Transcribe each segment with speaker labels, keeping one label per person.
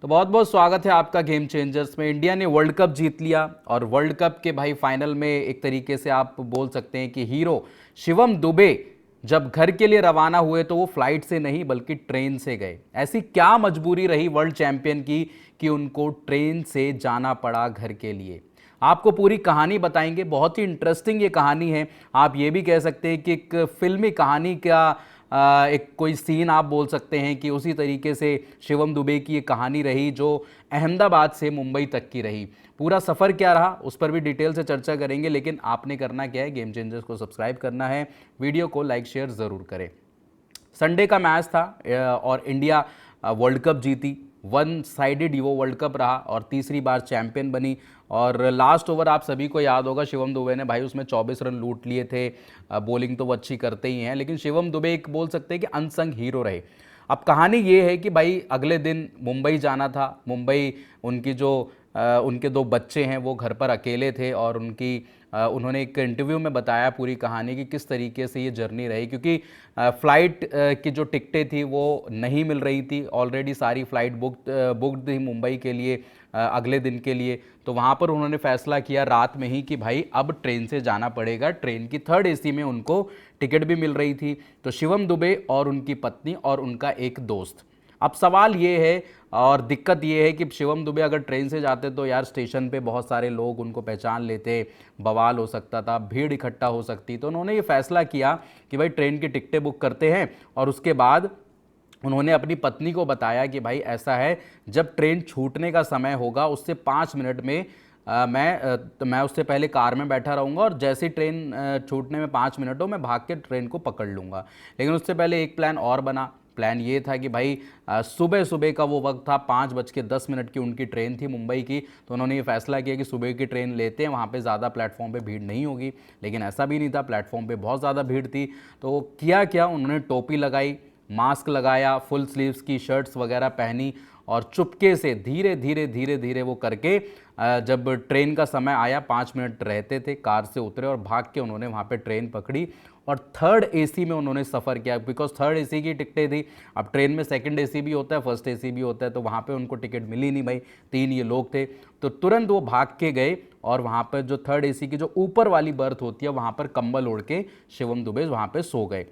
Speaker 1: तो बहुत बहुत स्वागत है आपका गेम चेंजर्स में। इंडिया ने वर्ल्ड कप जीत लिया और वर्ल्ड कप के भाई फाइनल में एक तरीके से आप बोल सकते हैं कि हीरो शिवम दुबे जब घर के लिए रवाना हुए तो वो फ्लाइट से नहीं बल्कि ट्रेन से गए। ऐसी क्या मजबूरी रही वर्ल्ड चैंपियन की कि उनको ट्रेन से जाना पड़ा घर के लिए। आपको पूरी कहानी बताएंगे। बहुत ही इंटरेस्टिंग ये कहानी है। आप ये भी कह सकते हैं कि एक फिल्मी कहानी का एक कोई सीन आप बोल सकते हैं कि उसी तरीके से शिवम दुबे की ये कहानी रही जो अहमदाबाद से मुंबई तक की रही। पूरा सफ़र क्या रहा उस पर भी डिटेल से चर्चा करेंगे, लेकिन आपने करना क्या है, गेम चेंजर्स को सब्सक्राइब करना है, वीडियो को लाइक शेयर ज़रूर करें। संडे का मैच था और इंडिया वर्ल्ड कप जीती। वन साइडेड वो वर्ल्ड कप रहा और तीसरी बार चैंपियन बनी। और लास्ट ओवर आप सभी को याद होगा, शिवम दुबे ने भाई उसमें 24 रन लूट लिए थे। बॉलिंग तो वो अच्छी करते ही हैं, लेकिन शिवम दुबे एक बोल सकते हैं कि अनसंग हीरो रहे। अब कहानी ये है कि भाई अगले दिन मुंबई जाना था। मुंबई उनकी जो उनके दो बच्चे हैं वो घर पर अकेले थे और उन्होंने एक इंटरव्यू में बताया पूरी कहानी कि किस तरीके से ये जर्नी रही, क्योंकि फ़्लाइट की जो टिकटें थी वो नहीं मिल रही थी। ऑलरेडी सारी फ़्लाइट बुकड थी मुंबई के लिए अगले दिन के लिए। तो वहाँ पर उन्होंने फ़ैसला किया रात में ही कि भाई अब ट्रेन से जाना पड़ेगा। ट्रेन की थर्ड एसी में उनको टिकट भी मिल रही थी। तो शिवम दुबे और उनकी पत्नी और उनका एक दोस्त। अब सवाल ये है और दिक्कत ये है कि शिवम दुबे अगर ट्रेन से जाते तो यार स्टेशन पे बहुत सारे लोग उनको पहचान लेते, बवाल हो सकता था, भीड़ इकट्ठा हो सकती। तो उन्होंने ये फैसला किया कि भाई ट्रेन की टिकटें बुक करते हैं। और उसके बाद उन्होंने अपनी पत्नी को बताया कि भाई ऐसा है, जब ट्रेन छूटने का समय होगा उससे 5 मिनट में मैं उससे पहले कार में बैठा रहूँगा और जैसे ही ट्रेन छूटने में 5 मिनट हो मैं भाग के ट्रेन को पकड़ लूँगा। लेकिन उससे पहले एक प्लान और बना। प्लान ये था कि भाई सुबह सुबह का वो वक्त था, 5:10 की उनकी ट्रेन थी मुंबई की। तो उन्होंने ये फैसला किया कि सुबह की ट्रेन लेते हैं, वहाँ पे ज़्यादा प्लेटफॉर्म पे भीड़ नहीं होगी। लेकिन ऐसा भी नहीं था, प्लेटफॉर्म पे बहुत ज़्यादा भीड़ थी। तो किया क्या, उन्होंने टोपी लगाई, मास्क लगाया, फुल स्लीव्स की शर्ट्स वगैरह पहनी और चुपके से धीरे धीरे धीरे धीरे वो करके जब ट्रेन का समय आया, 5 मिनट रहते थे, कार से उतरे और भाग के उन्होंने वहाँ पे ट्रेन पकड़ी और थर्ड एसी में उन्होंने सफ़र किया। बिकॉज थर्ड एसी की टिकटें थी। अब ट्रेन में सेकंड एसी भी होता है, फर्स्ट एसी भी होता है, तो वहाँ पे उनको टिकट मिली नहीं भाई। 3 ये लोग थे। तो तुरंत वो भाग के गए और वहाँ पर जो थर्ड एसी की जो ऊपर वाली बर्थ होती है वहाँ पर कंबल ओढ़ के शिवम दुबे वहाँ पर सो गए।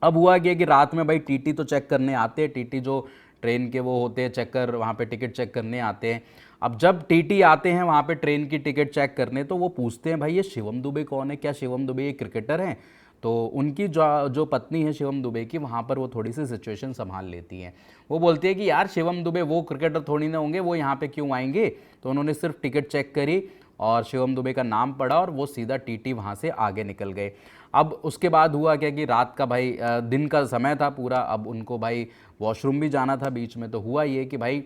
Speaker 1: अब हुआ क्या कि रात में भाई टीटी तो चेक करने आते हैं, टीटी जो ट्रेन के वो होते हैं चेकर, वहाँ पे टिकट चेक करने आते हैं। अब जब टीटी आते हैं वहाँ पे ट्रेन की टिकट चेक करने, तो वो पूछते हैं भाई ये शिवम दुबे कौन है, क्या शिवम दुबे ये क्रिकेटर हैं। तो उनकी जो जो पत्नी है शिवम दुबे की, वहाँ पर वो थोड़ी सी सिचुएशन संभाल लेती हैं। वो बोलती है कि यार शिवम दुबे वो क्रिकेटर थोड़ी ना होंगे, वो यहाँ पे क्यों आएंगे। तो उन्होंने सिर्फ टिकट चेक करी और शिवम दुबे का नाम पढ़ा और वो सीधा टीटी वहाँ से आगे निकल गए। अब उसके बाद हुआ क्या कि रात का भाई दिन का समय था पूरा। अब उनको भाई वॉशरूम भी जाना था बीच में। तो हुआ ये कि भाई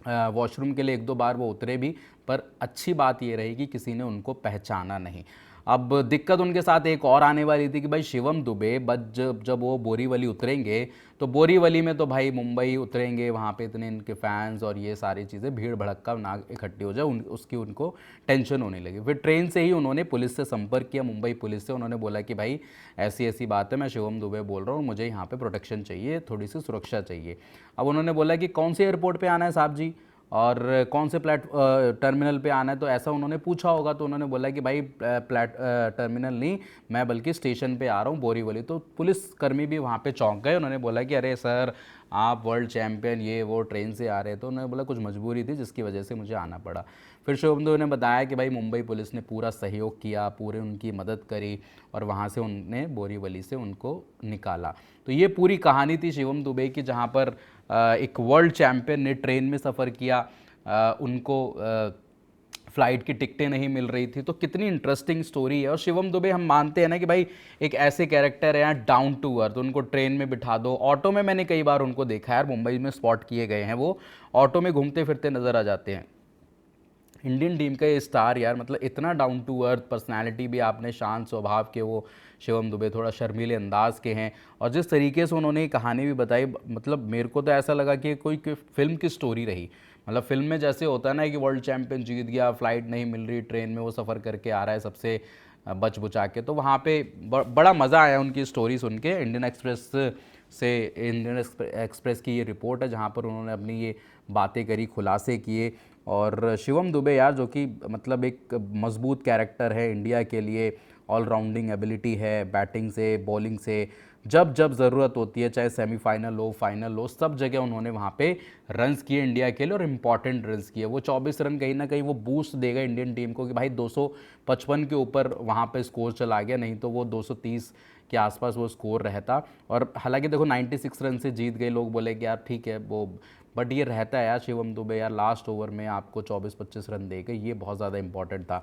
Speaker 1: वॉशरूम के लिए एक दो बार वो उतरे भी, पर अच्छी बात ये रही कि किसी ने उनको पहचाना नहीं। अब दिक्कत उनके साथ एक और आने वाली थी कि भाई शिवम दुबे बस जब जब वो बोरीवली उतरेंगे तो बोरीवली में तो भाई मुंबई उतरेंगे, वहाँ पे इतने इनके फैंस और ये सारी चीज़ें भीड़ भड़क्का ना इकट्ठी हो जाए, उसकी उनको टेंशन होने लगी। फिर ट्रेन से ही उन्होंने पुलिस से संपर्क किया, मुंबई पुलिस से। उन्होंने बोला कि भाई ऐसी ऐसी बात है, मैं शिवम दुबे बोल रहा हूँ, मुझे यहाँ पे प्रोटेक्शन चाहिए, थोड़ी सी सुरक्षा चाहिए। अब उन्होंने बोला कि कौन से एयरपोर्ट पे आना है साहब जी, और कौन से टर्मिनल पे आना है, तो ऐसा उन्होंने पूछा होगा। तो उन्होंने बोला कि भाई टर्मिनल नहीं, मैं बल्कि स्टेशन पे आ रहा हूँ बोरीवली। तो पुलिस कर्मी भी वहाँ पे चौंक गए। उन्होंने बोला कि अरे सर, आप वर्ल्ड चैंपियन ये वो ट्रेन से आ रहे। तो उन्होंने बोला कुछ मजबूरी थी जिसकी वजह से मुझे आना पड़ा। फिर शोभनदेव ने बताया कि भाई मुंबई पुलिस ने पूरा सहयोग किया, पूरे उनकी मदद करी और वहाँ से उनने बोरीवली से उनको निकाला। तो ये पूरी कहानी थी शिवम दुबे की, जहाँ पर एक वर्ल्ड चैंपियन ने ट्रेन में सफ़र किया, उनको फ़्लाइट की टिकटें नहीं मिल रही थी। तो कितनी इंटरेस्टिंग स्टोरी है। और शिवम दुबे हम मानते हैं ना कि भाई एक ऐसे कैरेक्टर है, यहाँ डाउन टू अर्थ, उनको ट्रेन में बिठा दो, ऑटो में मैंने कई बार उनको देखा है यार, मुंबई में स्पॉट किए गए हैं, वो ऑटो में घूमते फिरते नज़र आ जाते हैं। इंडियन टीम का ये स्टार यार, मतलब इतना डाउन टू अर्थ पर्सनालिटी भी आपने, शांत स्वभाव के वो शिवम दुबे, थोड़ा शर्मीले अंदाज के हैं। और जिस तरीके से उन्होंने कहानी भी बताई, मतलब मेरे को तो ऐसा लगा कि कोई फिल्म की स्टोरी रही। मतलब फिल्म में जैसे होता है ना कि वर्ल्ड चैंपियन जीत गया, फ्लाइट नहीं मिल रही, ट्रेन में वो सफ़र करके आ रहा है सबसे बच बुचा के, तो वहाँ पे बड़ा मज़ा आया उनकी स्टोरी सुन के। इंडियन एक्सप्रेस से इंडियन एक्सप्रेस की ये रिपोर्ट है, जहाँ पर उन्होंने अपनी ये बातें करी, खुलासे किए। और शिवम दुबे यार, जो कि मतलब एक मजबूत कैरेक्टर है इंडिया के लिए, ऑलराउंडिंग एबिलिटी है, बैटिंग से बॉलिंग से, जब जब ज़रूरत होती है, चाहे सेमीफाइनल हो फाइनल हो, सब जगह उन्होंने वहाँ पे रन्स किए इंडिया के लिए, और इम्पॉर्टेंट रन्स किए। वो 24 रन कहीं ना कहीं वो बूस्ट देगा इंडियन टीम को कि भाई 255 के ऊपर वहाँ पे स्कोर चला गया, नहीं तो वो 230 के आसपास वो स्कोर रहता। और हालांकि देखो 96 रन से जीत गए, लोग बोले कि यार ठीक है वो, बट ये रहता है यार शिवम दुबे यार, लास्ट ओवर में आपको 24-25 रन दे गए, ये बहुत ज़्यादा इंपॉर्टेंट था।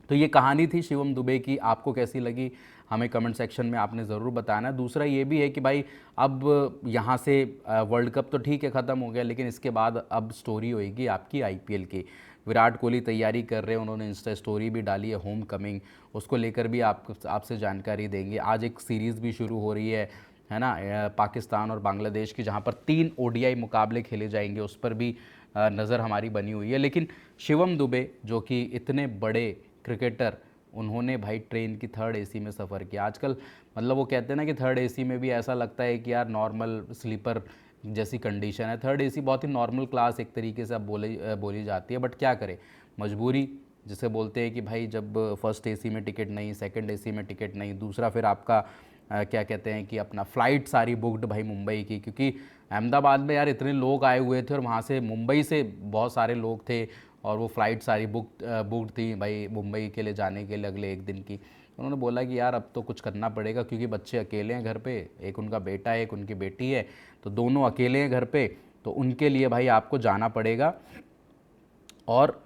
Speaker 1: तो ये कहानी थी शिवम दुबे की, आपको कैसी लगी हमें कमेंट सेक्शन में आपने ज़रूर बताना। दूसरा ये भी है कि भाई अब यहाँ से वर्ल्ड कप तो ठीक है ख़त्म हो गया, लेकिन इसके बाद अब स्टोरी होएगी आपकी आईपीएल की। विराट कोहली तैयारी कर रहे हैं, उन्होंने इंस्टा स्टोरी भी डाली है होम कमिंग, उसको लेकर भी आपसे जानकारी देंगे। आज एक सीरीज़ भी शुरू हो रही है ना, पाकिस्तान और बांग्लादेश की, जहाँ पर 3 ओडीआई मुकाबले खेले जाएंगे, उस पर भी नज़र हमारी बनी हुई है। लेकिन शिवम दुबे जो कि इतने बड़े क्रिकेटर, उन्होंने भाई ट्रेन की 3rd एसी में सफ़र किया। आजकल मतलब वो कहते हैं ना कि 3rd एसी में भी ऐसा लगता है कि यार नॉर्मल स्लीपर जैसी कंडीशन है। 3rd एसी बहुत ही नॉर्मल क्लास एक तरीके से अब बोली जाती है, बट क्या करें, मजबूरी जिसे बोलते हैं कि भाई जब फर्स्ट एसी में टिकट नहीं, सेकंड एसी में टिकट नहीं, दूसरा फिर आपका क्या कहते हैं कि अपना फ़्लाइट सारी बुकड भाई मुंबई की, क्योंकि अहमदाबाद में यार इतने लोग आए हुए थे, और वहाँ से मुंबई से बहुत सारे लोग थे, और वो फ़्लाइट सारी बुकड थी भाई मुंबई के लिए जाने के लिए अगले एक दिन की। उन्होंने बोला कि यार अब तो कुछ करना पड़ेगा, क्योंकि बच्चे अकेले हैं घर पे, एक उनका बेटा है, एक उनकी बेटी है, तो दोनों अकेले हैं घर पे, तो उनके लिए भाई आपको जाना पड़ेगा। और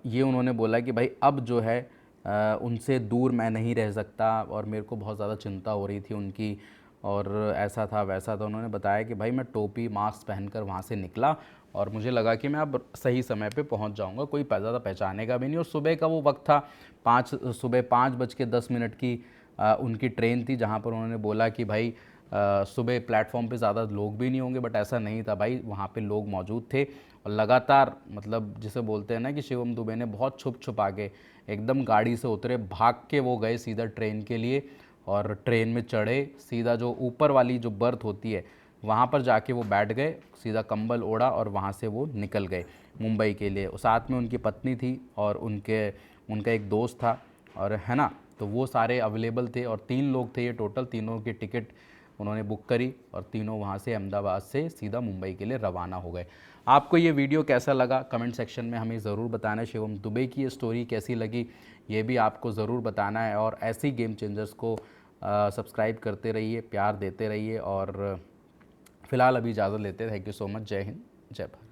Speaker 1: ये उन्होंने बोला कि भाई अब जो है उनसे दूर मैं नहीं रह सकता, और मेरे को बहुत ज़्यादा चिंता हो रही थी उनकी, और ऐसा था वैसा था। उन्होंने बताया कि भाई मैं टोपी मास्क पहनकर वहाँ से निकला, और मुझे लगा कि मैं अब सही समय पे पहुँच जाऊँगा, कोई ज़्यादा पहचानेगा भी नहीं। और सुबह का वो वक्त था, सुबह 5:10 की उनकी ट्रेन थी, जहाँ पर उन्होंने बोला कि भाई सुबह प्लेटफॉर्म पे ज़्यादा लोग भी नहीं होंगे, बट ऐसा नहीं था भाई, वहाँ पे लोग मौजूद थे। और लगातार मतलब जिसे बोलते हैं ना कि शिवम दुबे ने बहुत छुप छुपा के एकदम गाड़ी से उतरे, भाग के वो गए सीधा ट्रेन के लिए, और ट्रेन में चढ़े, सीधा जो ऊपर वाली जो बर्थ होती है वहाँ पर जाके वो बैठ गए, सीधा कंबल ओढ़ा, और वहाँ से वो निकल गए मुंबई के लिए। साथ में उनकी पत्नी थी, और उनका एक दोस्त था, और है ना, तो वो सारे अवेलेबल थे, और 3 लोग थे ये टोटल, तीनों की टिकट उन्होंने बुक करी, और तीनों वहाँ से अहमदाबाद से सीधा मुंबई के लिए रवाना हो गए। आपको ये वीडियो कैसा लगा कमेंट सेक्शन में हमें ज़रूर बताना है। शिवम दुबे की ये स्टोरी कैसी लगी ये भी आपको ज़रूर बताना है, और ऐसी गेम चेंजर्स को सब्सक्राइब करते रहिए, प्यार देते रहिए, और फिलहाल अभी इजाज़त लेते हैं। Thank you so much. जय हिंद, जय भारत।